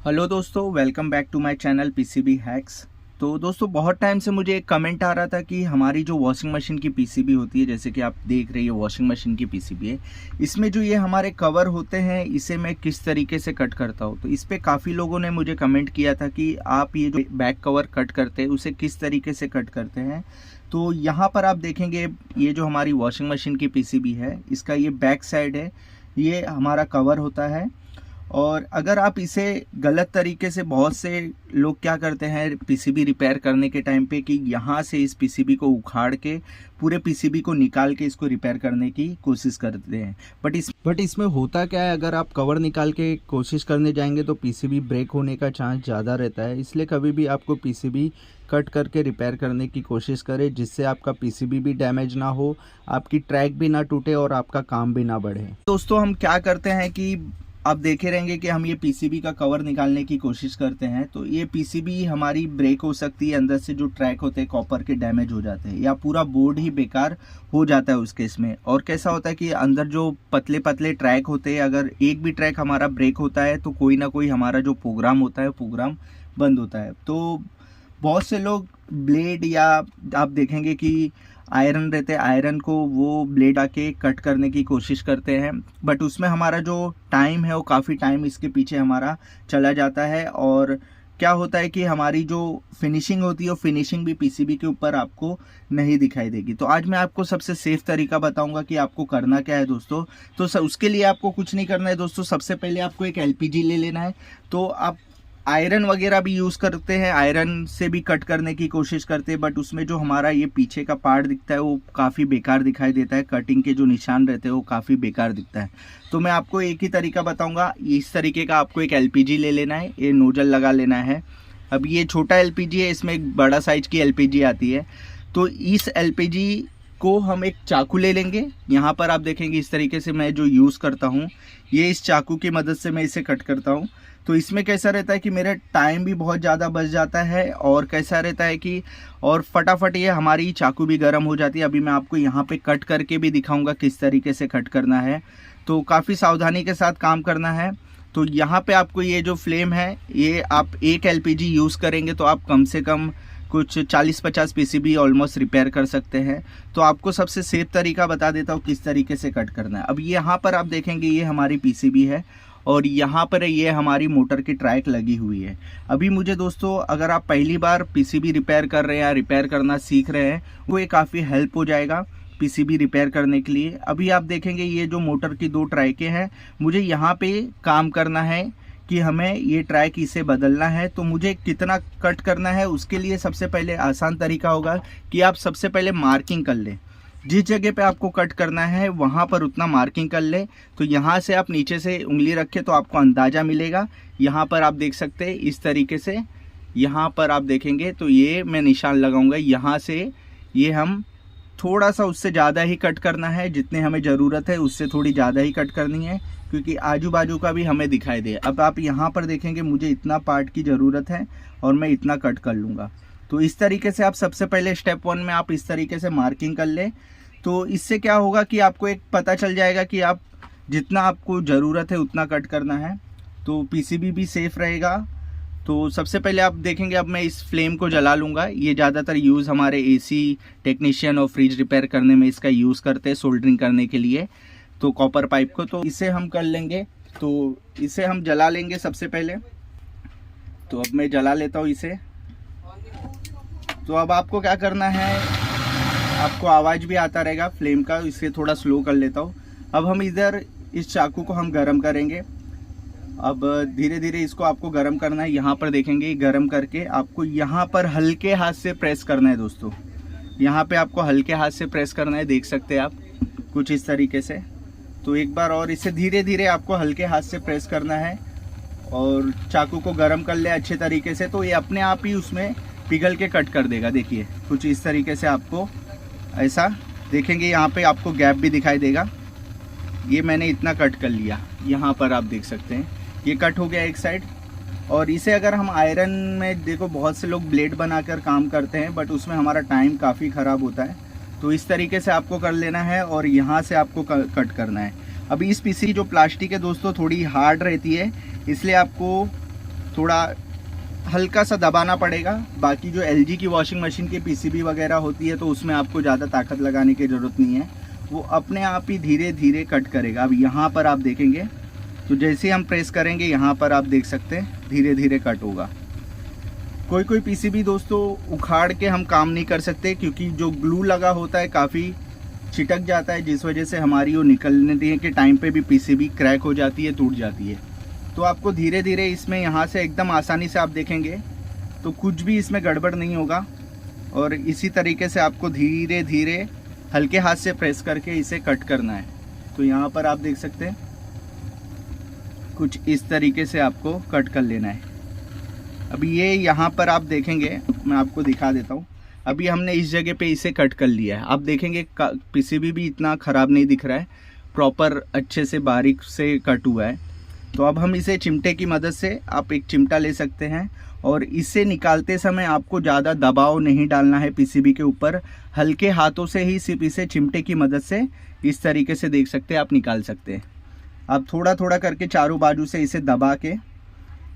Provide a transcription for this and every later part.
Hello दोस्तों, welcome back to my channel PCB hacks. तो दोस्तों, बहुत टाइम से मुझे एक कमेंट आ रहा था कि हमारी जो वॉशिंग मशीन की पीसीबी होती है, जैसे कि आप देख रही है वॉशिंग मशीन की पीसीबी है, इसमें जो ये हमारे कवर होते हैं इसे मैं किस तरीके से कट करता हूँ। तो इस पे काफ़ी लोगों ने मुझे कमेंट किया था कि आप ये जो बैक कवर कट करते हैं उसे किस तरीके से कट करते हैं। तो यहाँ पर आप देखेंगे ये जो हमारी वॉशिंग मशीन की पीसीबी है, इसका ये बैक साइड है, ये हमारा कवर होता है। और अगर आप इसे गलत तरीके से, बहुत से लोग क्या करते हैं पीसीबी रिपेयर करने के टाइम पे कि यहाँ से इस पीसीबी को उखाड़ के पूरे पीसीबी को निकाल के इसको रिपेयर करने की कोशिश करते हैं। बट इसमें होता क्या है, अगर आप कवर निकाल के कोशिश करने जाएंगे तो पीसीबी ब्रेक होने का चांस ज़्यादा रहता है। इसलिए कभी भी आपको पीसीबी कट करके रिपेयर करने की कोशिश करें, जिससे आपका पीसीबी भी डैमेज ना हो, आपकी ट्रैक भी ना टूटे और आपका काम भी ना बढ़े। दोस्तों, हम क्या करते हैं कि आप देखे रहेंगे कि हम ये पीसीबी का कवर निकालने की कोशिश करते हैं तो ये पीसीबी हमारी ब्रेक हो सकती है, अंदर से जो ट्रैक होते हैं कॉपर के डैमेज हो जाते हैं, या पूरा बोर्ड ही बेकार हो जाता है उस केस में। और कैसा होता है कि अंदर जो पतले पतले ट्रैक होते हैं, अगर एक भी ट्रैक हमारा ब्रेक होता है तो कोई ना कोई हमारा जो प्रोग्राम होता है प्रोग्राम बंद होता है। तो बहुत से लोग ब्लेड, या आप देखेंगे कि आयरन रहते हैं, आयरन को वो ब्लेड आके कट करने की कोशिश करते हैं, बट उसमें हमारा जो टाइम है वो काफ़ी टाइम इसके पीछे हमारा चला जाता है। और क्या होता है कि हमारी जो फिनिशिंग होती है वो फिनिशिंग भी पीसीबी के ऊपर आपको नहीं दिखाई देगी। तो आज मैं आपको सबसे सेफ तरीका बताऊंगा कि आपको करना क्या है दोस्तों। तो उसके लिए आपको कुछ नहीं करना है दोस्तों। सबसे पहले आपको एक एलपीजी ले लेना है। तो आप आयरन वगैरह भी यूज़ करते हैं, आयरन से भी कट करने की कोशिश करते हैं, बट उसमें जो हमारा ये पीछे का पार्ट दिखता है वो काफ़ी बेकार दिखाई देता है, कटिंग के जो निशान रहते हैं वो काफ़ी बेकार दिखता है। तो मैं आपको एक ही तरीका बताऊंगा। इस तरीके का आपको एक एलपीजी ले लेना है, ये नोजल लगा लेना है। अब ये छोटा एलपीजी है, इसमें एक बड़ा साइज़ की एलपीजी आती है। तो इस एलपीजी को हम एक चाकू ले लेंगे। यहाँ पर आप देखेंगे इस तरीके से मैं जो यूज़ करता हूँ, ये इस चाकू की मदद से मैं इसे कट करता हूँ। तो इसमें कैसा रहता है कि मेरा टाइम भी बहुत ज़्यादा बच जाता है, और कैसा रहता है कि और फटाफट ये हमारी चाकू भी गर्म हो जाती है। अभी मैं आपको यहाँ पे कट करके भी दिखाऊंगा किस तरीके से कट करना है। तो काफ़ी सावधानी के साथ काम करना है। तो यहाँ पे आपको ये जो फ्लेम है, ये आप एक एलपीजी यूज़ करेंगे तो आप कम से कम कुछ 40-50 पीसीबी ऑलमोस्ट रिपेयर कर सकते हैं। तो आपको सबसे सेफ तरीका बता देता हूँ किस तरीके से कट करना है। अब यहाँ पर आप देखेंगे ये हमारी पीसीबी है, और यहाँ पर ये हमारी मोटर की ट्रैक लगी हुई है। अभी मुझे दोस्तों, अगर आप पहली बार पीसीबी रिपेयर कर रहे हैं या रिपेयर करना सीख रहे हैं, वो ये काफ़ी हेल्प हो जाएगा पीसीबी रिपेयर करने के लिए। अभी आप देखेंगे ये जो मोटर की दो ट्रैकें हैं, मुझे यहाँ पे काम करना है कि हमें ये ट्रैक इसे बदलना है। तो मुझे कितना कट करना है उसके लिए सबसे पहले आसान तरीका होगा कि आप सबसे पहले मार्किंग कर लें। जिस जगह पे आपको कट करना है वहाँ पर उतना मार्किंग कर ले। तो यहाँ से आप नीचे से उंगली रखें तो आपको अंदाज़ा मिलेगा। यहाँ पर आप देख सकते हैं इस तरीके से, यहाँ पर आप देखेंगे तो ये मैं निशान लगाऊंगा। यहाँ से ये हम थोड़ा सा उससे ज़्यादा ही कट करना है, जितने हमें ज़रूरत है उससे थोड़ी ज़्यादा ही कट करनी है, क्योंकि आजू बाजू का भी हमें दिखाई दे। अब आप यहाँ पर देखेंगे मुझे इतना पार्ट की ज़रूरत है और मैं इतना कट कर लूँगा। तो इस तरीके से आप सबसे पहले स्टेप 1 में आप इस तरीके से मार्किंग कर लें। तो इससे क्या होगा कि आपको एक पता चल जाएगा कि आप जितना आपको ज़रूरत है उतना कट करना है, तो पीसीबी भी सेफ रहेगा। तो सबसे पहले आप देखेंगे, अब मैं इस फ्लेम को जला लूँगा। ये ज़्यादातर यूज़ हमारे एसी टेक्नीशियन और फ्रिज रिपेयर करने में इसका यूज़ करते हैं, सोल्डरिंग करने के लिए, तो कॉपर पाइप को। तो इसे हम कर लेंगे, तो इसे हम जला लेंगे सबसे पहले। तो अब मैं जला लेता हूँ इसे। तो अब आपको क्या करना है, आपको आवाज़ भी आता रहेगा फ्लेम का, इसे थोड़ा स्लो कर लेता हूँ। अब हम इधर इस चाकू को हम गरम करेंगे। अब धीरे धीरे इसको आपको गरम करना है। यहाँ पर देखेंगे गरम करके आपको यहाँ पर हल्के हाथ से प्रेस करना है दोस्तों। यहाँ पे आपको हल्के हाथ से प्रेस करना है, देख सकते हैं आप कुछ इस तरीके से। तो एक बार और इसे धीरे धीरे आपको हल्के हाथ से प्रेस करना है, और चाकू को गरम कर ले अच्छे तरीके से। तो ये अपने आप ही उसमें पिघल के कट कर देगा। देखिए कुछ इस तरीके से आपको ऐसा देखेंगे, यहाँ पे आपको गैप भी दिखाई देगा। ये मैंने इतना कट कर लिया, यहाँ पर आप देख सकते हैं ये कट हो गया एक साइड। और इसे अगर हम आयरन में, देखो बहुत से लोग ब्लेड बनाकर काम करते हैं, बट उसमें हमारा टाइम काफ़ी ख़राब होता है। तो इस तरीके से आपको कर लेना है, और यहाँ से आपको कट करना है। अभी इस पीसी जो प्लास्टिक है दोस्तों थोड़ी हार्ड रहती है, इसलिए आपको थोड़ा हल्का सा दबाना पड़ेगा। बाकी जो LG की वॉशिंग मशीन की PCB वगैरह होती है तो उसमें आपको ज़्यादा ताकत लगाने की ज़रूरत नहीं है, वो अपने आप ही धीरे धीरे कट करेगा। अब यहाँ पर आप देखेंगे तो जैसे ही हम प्रेस करेंगे यहाँ पर आप देख सकते हैं धीरे धीरे कट होगा। कोई कोई PCB दोस्तों उखाड़ के हम काम नहीं कर सकते, क्योंकि जो ग्लू लगा होता है काफ़ी छिटक जाता है, जिस वजह से हमारी वो निकलने के टाइम पे भी PCB क्रैक हो जाती है, टूट जाती है। तो आपको धीरे धीरे इसमें यहाँ से एकदम आसानी से आप देखेंगे तो कुछ भी इसमें गड़बड़ नहीं होगा। और इसी तरीके से आपको धीरे धीरे हल्के हाथ से प्रेस करके इसे कट करना है। तो यहाँ पर आप देख सकते हैं कुछ इस तरीके से आपको कट कर लेना है। अभी ये यहाँ पर आप देखेंगे, मैं आपको दिखा देता हूँ। अभी हमने इस जगह पे इसे कट कर लिया है। आप देखेंगे PCB भी इतना ख़राब नहीं दिख रहा है, प्रॉपर अच्छे से बारीक से कट हुआ है। तो अब हम इसे चिमटे की मदद से, आप एक चिमटा ले सकते हैं और इसे निकालते समय आपको ज़्यादा दबाव नहीं डालना है PCB के ऊपर, हल्के हाथों से ही सिर्फ इसे चिमटे की मदद से इस तरीके से देख सकते हैं आप निकाल सकते हैं। आप थोड़ा थोड़ा करके चारों बाजू से इसे दबा के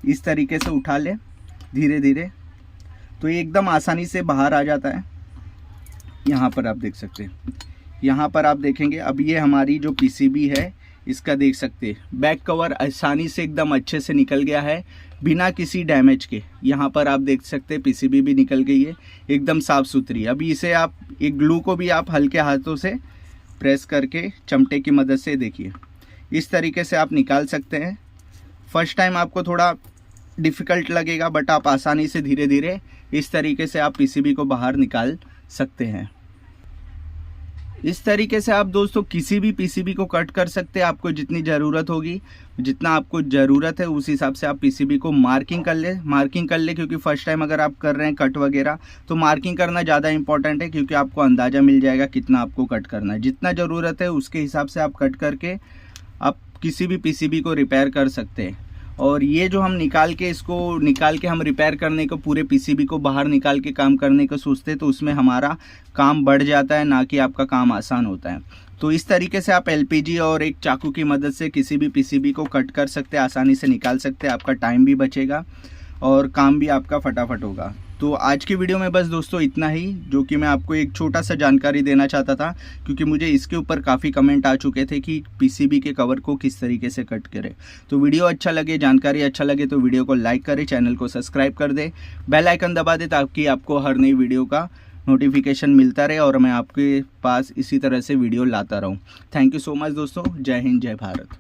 इस तरीके से उठा लें धीरे धीरे, तो ये एकदम आसानी से बाहर आ जाता है। यहाँ पर आप देख सकते हैं, यहाँ पर आप देखेंगे अब ये हमारी जो PCB है इसका देख सकते हैं बैक कवर आसानी से एकदम अच्छे से निकल गया है बिना किसी डैमेज के। यहाँ पर आप देख सकते हैं PCB भी निकल गई है एकदम साफ़ सुथरी। अभी इसे आप एक ग्लू को भी आप हल्के हाथों से प्रेस करके चमटे की मदद से देखिए इस तरीके से आप निकाल सकते हैं। फर्स्ट टाइम आपको थोड़ा डिफ़िकल्ट लगेगा, बट आप आसानी से धीरे धीरे इस तरीके से आप PCB को बाहर निकाल सकते हैं। इस तरीके से आप दोस्तों किसी भी PCB को कट कर सकते हैं। आपको जितनी ज़रूरत होगी, जितना आपको ज़रूरत है उस हिसाब से आप PCB को मार्किंग कर ले, क्योंकि फ़र्स्ट टाइम अगर आप कर रहे हैं कट वगैरह तो मार्किंग करना ज़्यादा इंपॉर्टेंट है, क्योंकि आपको अंदाज़ा मिल जाएगा कितना आपको कट करना है। जितना ज़रूरत है उसके हिसाब से आप कट करके आप किसी भी PCB को रिपेयर कर सकते हैं। और ये जो हम निकाल के हम रिपेयर करने को, पूरे PCB को बाहर निकाल के काम करने को सोचते हैं तो उसमें हमारा काम बढ़ जाता है, ना कि आपका काम आसान होता है। तो इस तरीके से आप LPG और एक चाकू की मदद से किसी भी PCB को कट कर सकते हैं, आसानी से निकाल सकते हैं। आपका टाइम भी बचेगा और काम भी आपका फटाफट होगा। तो आज की वीडियो में बस दोस्तों इतना ही, जो कि मैं आपको एक छोटा सा जानकारी देना चाहता था, क्योंकि मुझे इसके ऊपर काफ़ी कमेंट आ चुके थे कि PCB के कवर को किस तरीके से कट करें। तो वीडियो अच्छा लगे, जानकारी अच्छा लगे तो वीडियो को लाइक करें, चैनल को सब्सक्राइब कर दें, बेल आइकन दबा दें ताकि आपको हर नई वीडियो का नोटिफिकेशन मिलता रहे और मैं आपके पास इसी तरह से वीडियो लाता रहूँ। थैंक यू सो मच दोस्तों। जय हिंद, जय भारत।